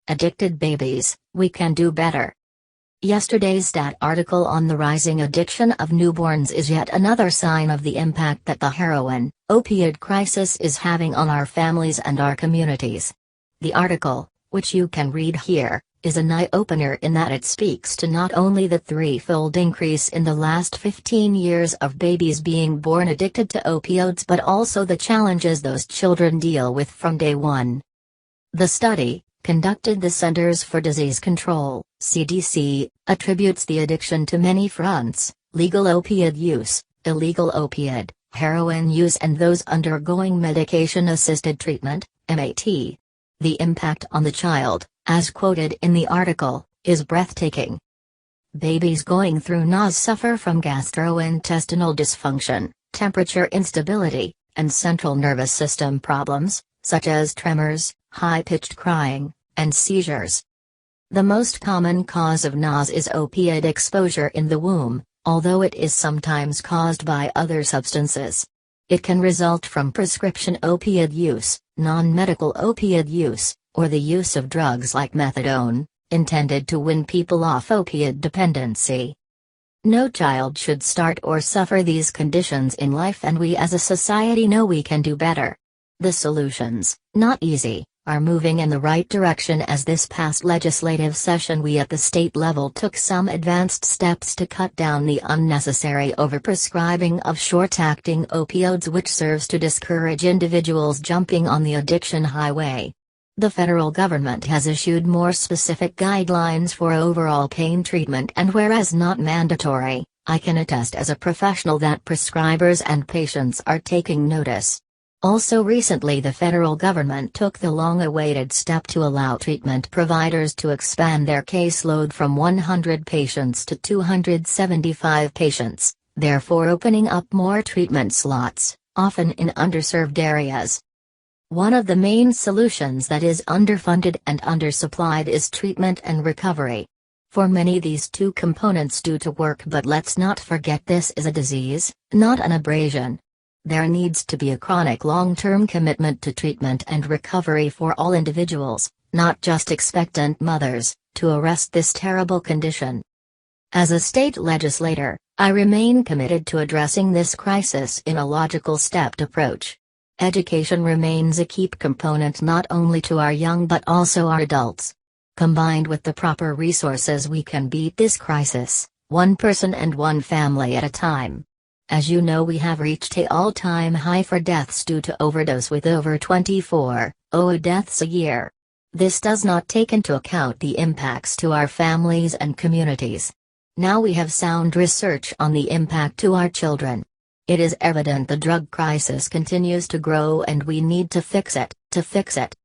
Addicted babies, we can do better. Yesterday's stat article on the rising addiction of newborns is yet another sign of the impact that the heroin, opioid crisis is having on our families and our communities. The article, which you can read here, is an eye-opener in that it speaks to not only the threefold increase in the last 15 years of babies being born addicted to opioids but also the challenges those children deal with from day one. The study, conducted the Centers for Disease Control, CDC, attributes the addiction to many fronts: legal opioid use, illegal opioid, heroin use and those undergoing medication-assisted treatment, MAT. The impact on the child, as quoted in the article, is breathtaking. Babies going through NAS suffer from gastrointestinal dysfunction, temperature instability, and central nervous system problems, such as tremors, high-pitched crying, and seizures. The most common cause of NAS is opioid exposure in the womb, although it is sometimes caused by other substances. It can result from prescription opioid use, non-medical opioid use, or the use of drugs like methadone, intended to wean people off opioid dependency. No child should start or suffer these conditions in life, and we as a society know we can do better. The solutions, not easy, are moving in the right direction. As this past legislative session we at the state level took some advanced steps to cut down the unnecessary overprescribing of short-acting opioids, which serves to discourage individuals jumping on the addiction highway. The federal government has issued more specific guidelines for overall pain treatment, and whereas not mandatory, I can attest as a professional that prescribers and patients are taking notice. Also recently the federal government took the long-awaited step to allow treatment providers to expand their caseload from 100 patients to 275 patients, therefore opening up more treatment slots, often in underserved areas. One of the main solutions that is underfunded and undersupplied is treatment and recovery. For many these two components do to work, but let's not forget this is a disease, not an abrasion. There needs to be a chronic long-term commitment to treatment and recovery for all individuals, not just expectant mothers, to arrest this terrible condition. As a state legislator, I remain committed to addressing this crisis in a logical stepped approach. Education remains a key component not only to our young but also our adults. Combined with the proper resources, we can beat this crisis, one person and one family at a time. As you know, we have reached an all-time high for deaths due to overdose, with over 24,000 deaths a year. This does not take into account the impacts to our families and communities. Now we have sound research on the impact to our children. It is evident the drug crisis continues to grow and we need to fix it.